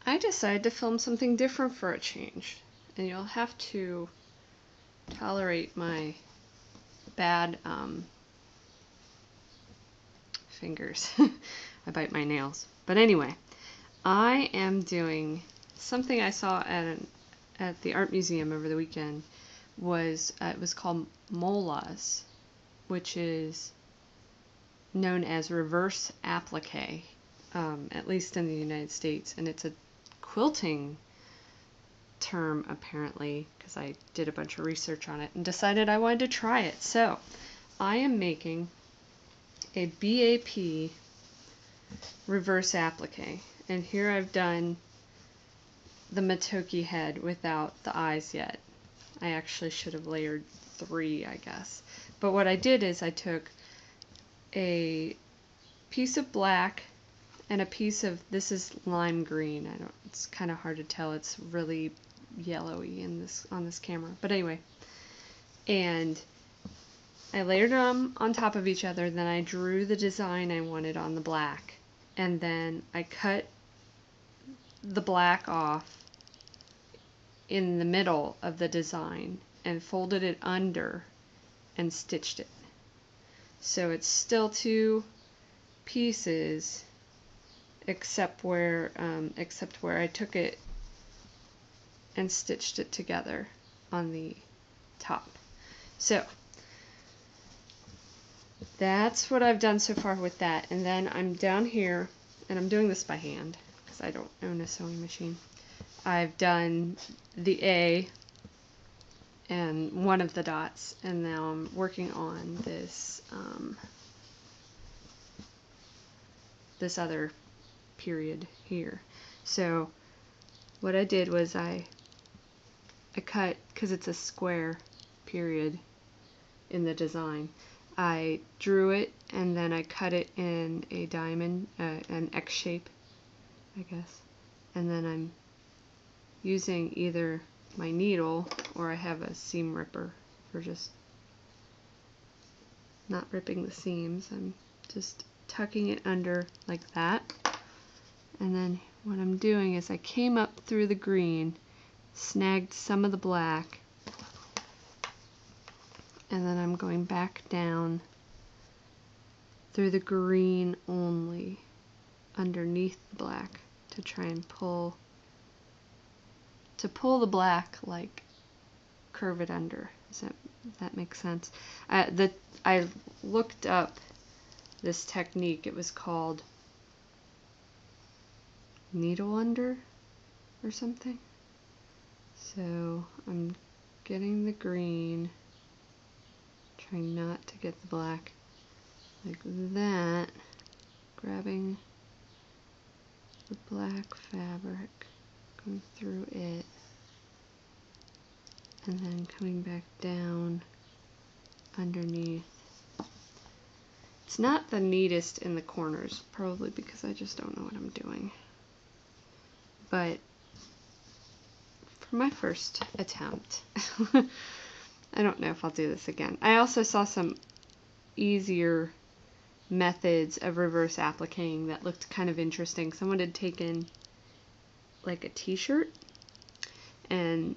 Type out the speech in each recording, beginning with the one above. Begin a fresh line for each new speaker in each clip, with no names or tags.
I decided to film something different for a change, and you'll have to tolerate my bad fingers. I bite my nails. But anyway, I am doing something I saw at the art museum over the weekend. It was called Molas, which is known as reverse applique, at least in the United States, and it's a quilting term apparently, because I did a bunch of research on it and decided I wanted to try it. So I am making a B.A.P reverse applique, and here I've done the Matoki head without the eyes yet. I actually should have layered 3, I guess. But what I did is I took a piece of black and a piece of, this is lime green. It's kind of hard to tell. It's really yellowy on this camera. But anyway, and I layered them on top of each other. Then I drew the design I wanted on the black, and then I cut the black off in the middle of the design and folded it under and stitched it. So it's still 2 pieces, except where I took it and stitched it together on the top. So that's what I've done so far with that. And then I'm down here, and I'm doing this by hand because I don't own a sewing machine. I've done the A and one of the dots, and now I'm working on this this other period here. So what I did was I cut, because it's a square period in the design, I drew it and then I cut it in a diamond, an X shape, I guess, and then I'm using either my needle or I have a seam ripper for just not ripping the seams. I'm just tucking it under like that, and then what I'm doing is I came up through the green, snagged some of the black, and then I'm going back down through the green only underneath the black to try and pull the black, like curve it under. Does that make sense? I looked up this technique. It was called needle under or something. So I'm getting the green, trying not to get the black, like that, grabbing the black fabric, going through it, and then coming back down underneath. It's not the neatest in the corners, probably because I just don't know what I'm doing. But for my first attempt, I don't know if I'll do this again. I also saw some easier methods of reverse appliquing that looked kind of interesting. Someone had taken like a t-shirt, and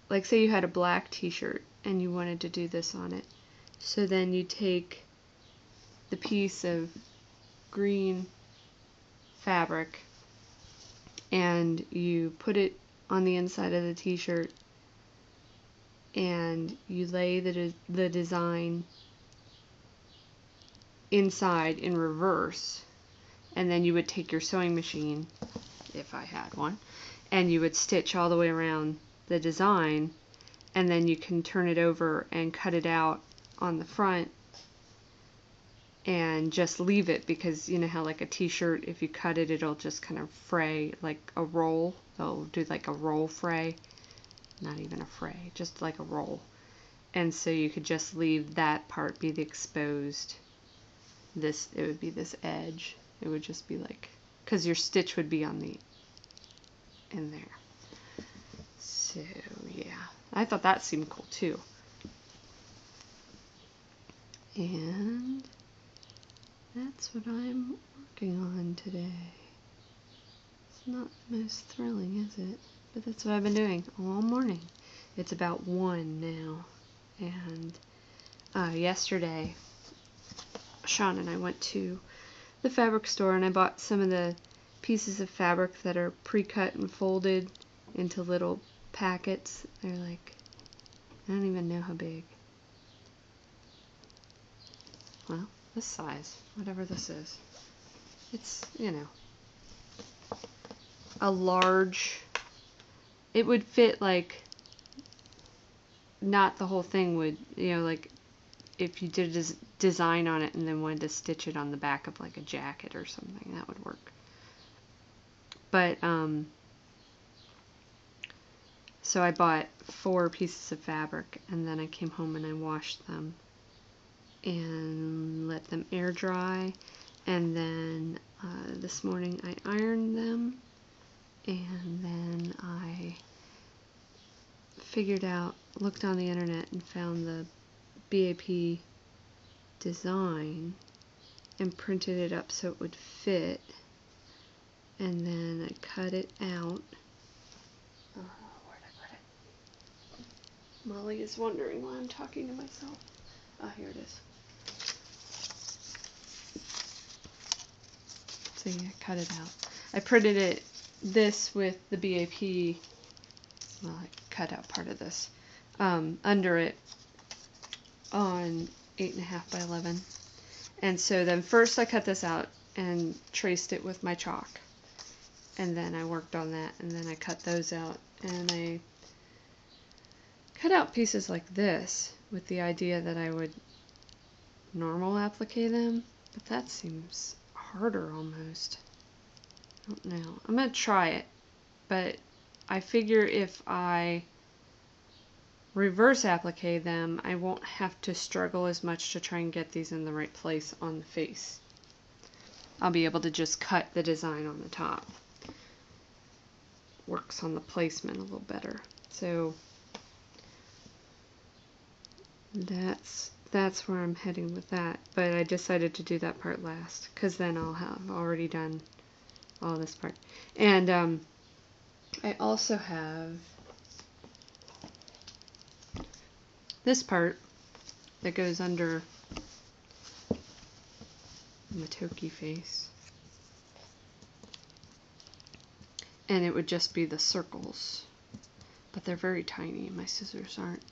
like say you had a black t-shirt and you wanted to do this on it. So then you take the piece of green fabric and you put it on the inside of the t-shirt, and you lay the design inside in reverse, and then you would take your sewing machine, if I had one, and you would stitch all the way around the design, and then you can turn it over and cut it out on the front and just leave it, because you know how like a t-shirt, if you cut it, it'll just kind of fray like a roll. They'll do like a roll fray, not even a fray, just like a roll. And so you could just leave that part be the exposed, it would be this edge. It would just be like, because your stitch would be on in there. So yeah, I thought that seemed cool too. And that's what I'm working on today. It's not the most thrilling, is it? But that's what I've been doing all morning. It's about 1 now, and yesterday Sean and I went to the fabric store and I bought some of the pieces of fabric that are pre-cut and folded into little packets. They're like, I don't even know how big. Well, this size, whatever this is. It's, you know, a large, it would fit like, not the whole thing would, you know, like if you did a design on it and then wanted to stitch it on the back of like a jacket or something, that would work. But, so I bought 4 pieces of fabric and then I came home and I washed them and let them air dry, and then this morning I ironed them, and then I looked on the internet and found the B.A.P design and printed it up so it would fit, and then I cut it out. Where'd I put it? Molly is wondering why I'm talking to myself. Ah, here it is. So yeah, cut it out. I printed this with the B.A.P. Well, I cut out part of this under it on 8.5 by 11. And so then first I cut this out and traced it with my chalk. And then I worked on that, and then I cut those out. And I cut out pieces like this with the idea that I would normal applique them. But that seems harder almost. I don't know. I'm going to try it. But I figure if I reverse applique them, I won't have to struggle as much to try and get these in the right place on the face. I'll be able to just cut the design on the top. Works on the placement a little better. So that's where I'm heading with that. But I decided to do that part last, because then I'll have already done all this part. And I also have this part that goes under the Toki face, and it would just be the circles, but they're very tiny. My scissors aren't,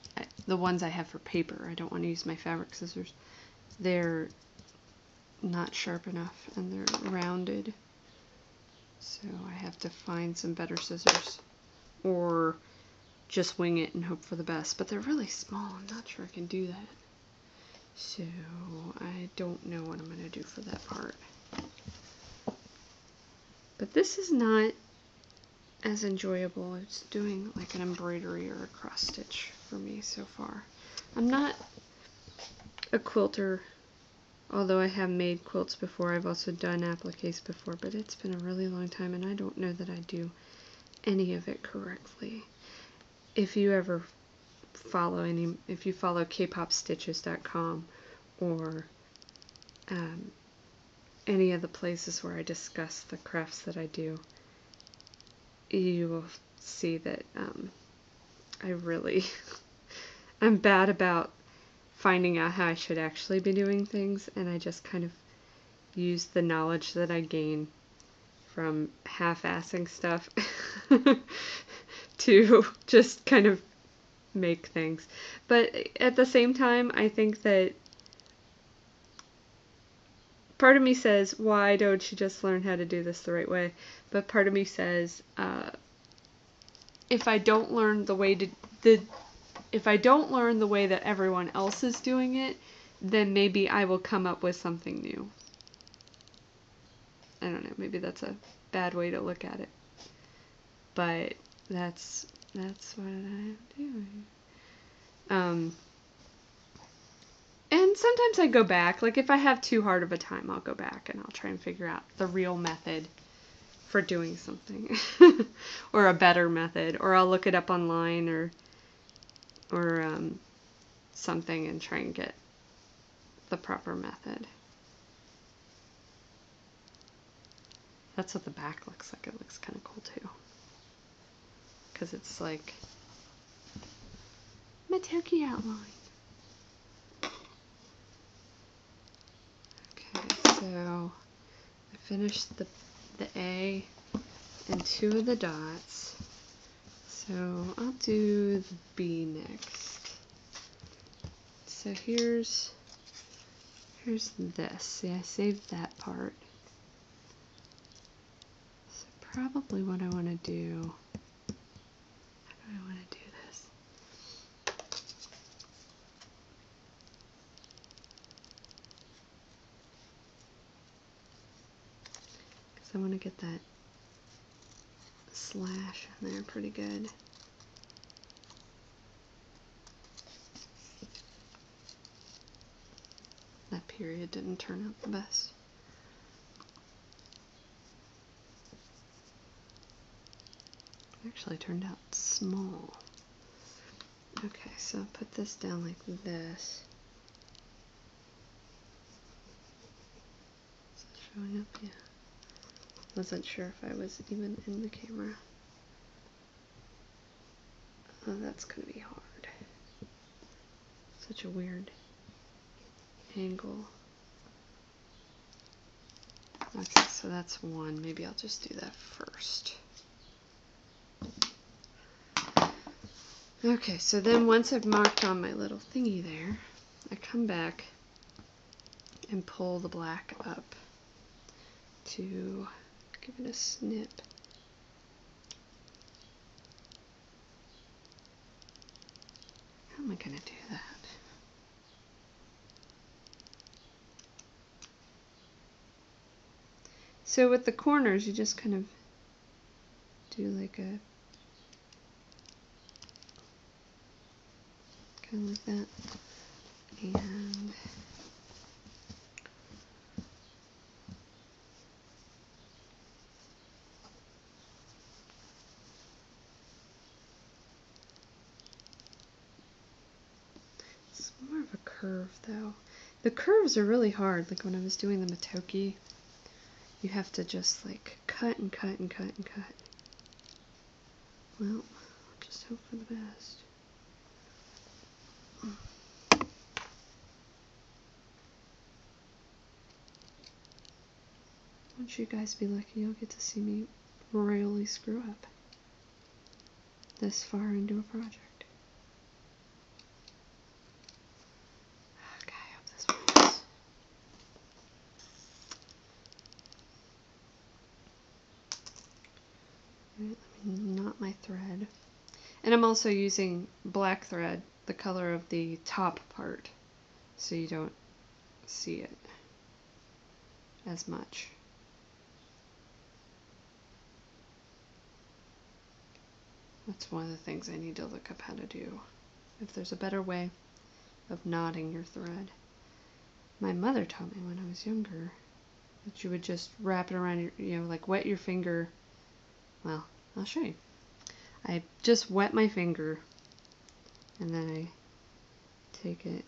the ones I have for paper, I don't want to use my fabric scissors. They're not sharp enough and they're rounded, so I have to find some better scissors or just wing it and hope for the best. But they're really small. I'm not sure I can do that. So I don't know what I'm going to do for that part. But this is not as enjoyable as doing like an embroidery or a cross stitch for me so far. I'm not a quilter, although I have made quilts before. I've also done appliques before, but it's been a really long time and I don't know that I do any of it correctly. If you ever follow if you follow kpopstitches.com or any of the places where I discuss the crafts that I do, you will see that I really I'm bad about finding out how I should actually be doing things, and I just kind of use the knowledge that I gain from half-assing stuff to just kind of make things. But at the same time, I think that part of me says, why don't you just learn how to do this the right way? But part of me says, if I don't learn the way that everyone else is doing it, then maybe I will come up with something new. I don't know, maybe that's a bad way to look at it. But that's what I'm doing. And sometimes I go back, like if I have too hard of a time, I'll go back and I'll try and figure out the real method for doing something. Or a better method, or I'll look it up online or something and try and get the proper method. That's what the back looks like. It looks kind of cool too. Because it's like Matoki outline. Okay, so I finished the A and 2 of the dots. So I'll do the B next. So here's this. See, I saved that part. So probably what I want to do, how do I want to do this? Because I want to get that slash in there pretty good. That period didn't turn out the best. It actually turned out small. Okay, so I'll put this down like this. Is it showing up? Yeah. Wasn't sure if I was even in the camera. Oh, that's gonna be hard. Such a weird angle. Okay, so that's one. Maybe I'll just do that first. Okay, so then once I've marked on my little thingy there, I come back and pull the black up to give it a snip. How am I going to do that? So with the corners, you just kind of do like a, kind of like that. And it's more of a curve though. The curves are really hard. Like when I was doing the Matoki, you have to just like cut and cut and cut and cut. Well, I'll just hope for the best. Won't you guys be lucky? You'll get to see me royally screw up this far into a project. Okay, I hope this works. Alright, let me knot my thread. And I'm also using black thread, the color of the top part, so you don't see it as much. That's one of the things I need to look up how to do. If there's a better way of knotting your thread. My mother taught me when I was younger that you would just wrap it around your, you know, like wet your finger. Well, I'll show you. I just wet my finger and then I take it.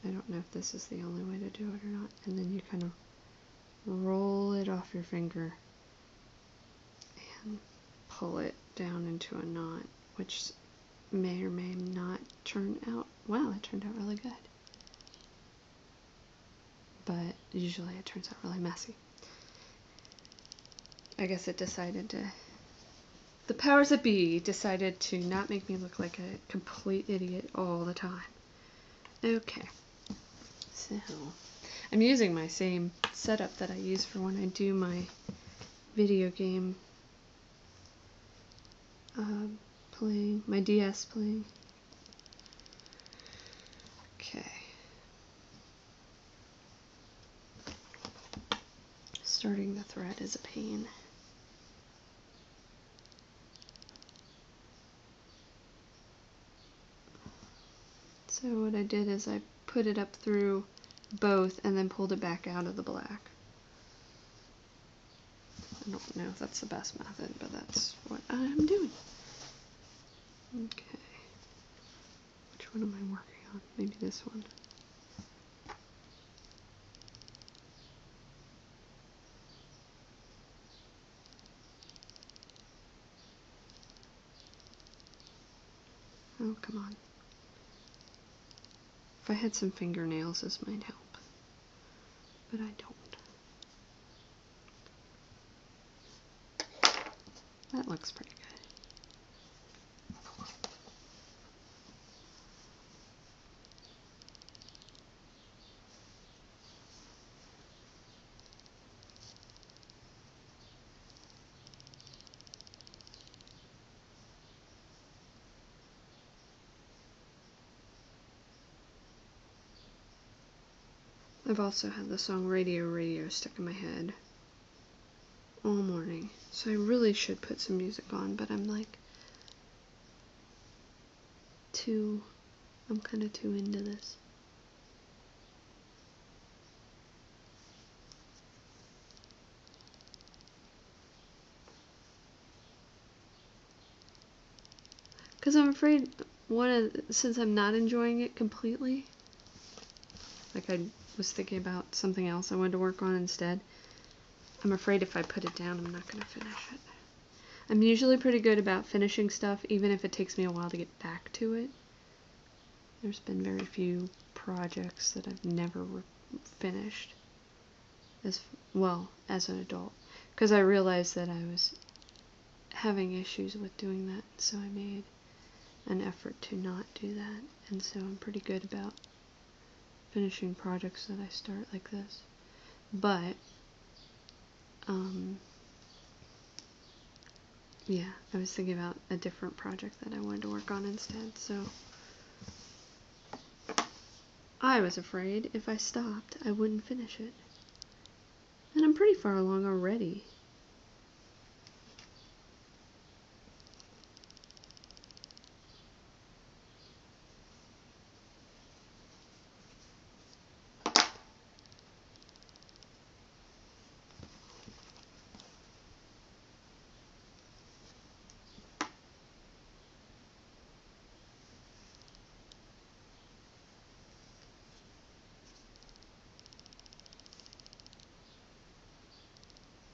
I don't know if this is the only way to do it or not. And then you kind of roll it off your finger and pull it down into a knot, which may or may not turn out, well, it turned out really good. But usually it turns out really messy. I guess it decided to, the powers that be decided to not make me look like a complete idiot all the time. Okay, so I'm using my same setup that I use for when I do my video game playing, my DS playing. Okay. Starting the thread is a pain. So what I did is I put it up through both and then pulled it back out of the black. I don't know if that's the best method, but that's what I'm doing. Okay. Which one am I working on? Maybe this one. Oh, come on. If I had some fingernails, this might help. But I don't. That looks pretty good. I've also had the song Radio Radio stuck in my head all morning, so I really should put some music on, but I'm like I'm kind of too into this. Because I'm afraid since I'm not enjoying it completely, like I was thinking about something else I wanted to work on instead, I'm afraid if I put it down, I'm not going to finish it. I'm usually pretty good about finishing stuff, even if it takes me a while to get back to it. There's been very few projects that I've never finished as an adult, because I realized that I was having issues with doing that, so I made an effort to not do that, and so I'm pretty good about finishing projects that I start like this. But yeah, I was thinking about a different project that I wanted to work on instead, so I was afraid if I stopped, I wouldn't finish it. And I'm pretty far along already.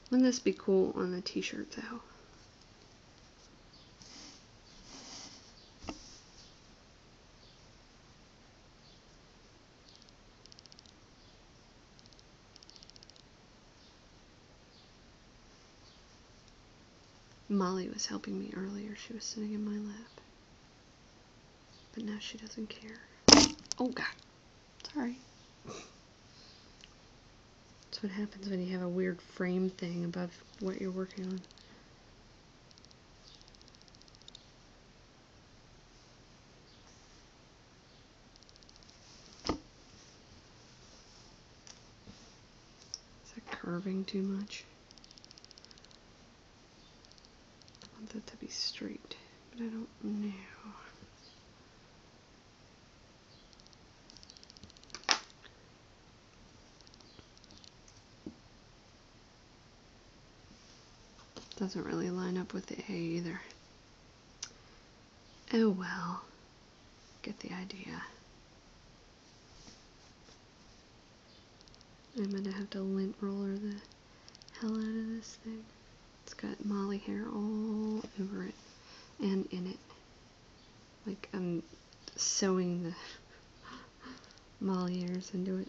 Wouldn't this be cool on a t-shirt though? Molly was helping me earlier. She was sitting in my lap. But now she doesn't care. Oh god. Sorry. That's what happens when you have a weird frame thing above what you're working on. Is that curving too much? I want that to be straight, but I don't know. Doesn't really line up with the A either. Oh well. Get the idea. I'm gonna have to lint roller the hell out of this thing. It's got Molly hair all over it and in it. Like I'm sewing the Molly ears into it.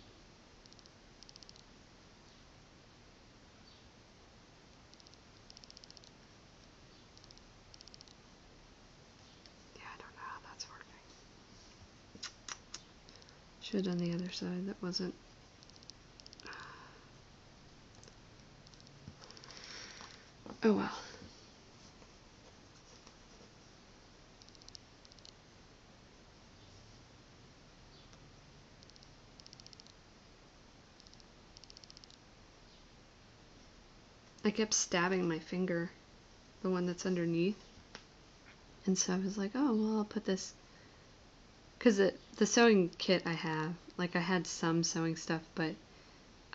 Yeah, I don't know how that's working. Should have done the other side. That wasn't. Oh well. I kept stabbing my finger, the one that's underneath. And so I was like, oh, well, I'll put this. Because the sewing kit I have, like I had some sewing stuff, but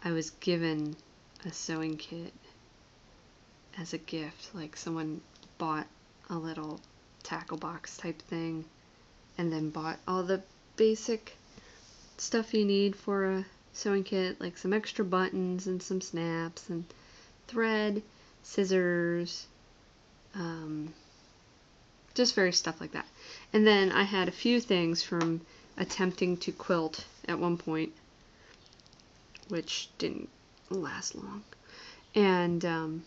I was given a sewing kit as a gift. Like someone bought a little tackle box type thing and then bought all the basic stuff you need for a sewing kit, like some extra buttons and some snaps and thread, scissors, just various stuff like that. And then I had a few things from attempting to quilt at one point, which didn't last long. And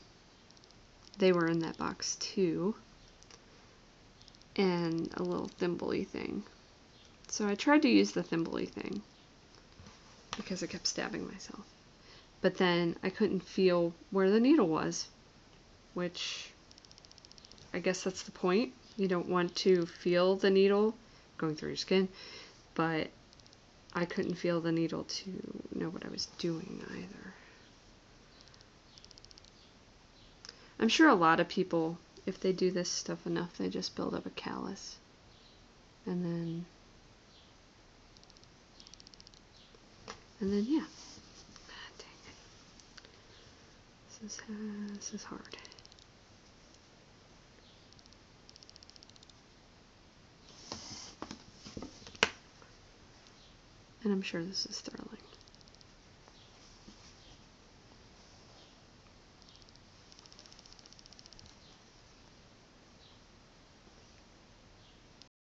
they were in that box too. And a little thimble-y thing. So I tried to use the thimble-y thing because I kept stabbing myself. But then I couldn't feel where the needle was, which I guess that's the point. You don't want to feel the needle going through your skin, but I couldn't feel the needle to know what I was doing either. I'm sure a lot of people, if they do this stuff enough, they just build up a callus. And then yeah. Ah, dang it. This is hard. And I'm sure this is thrilling.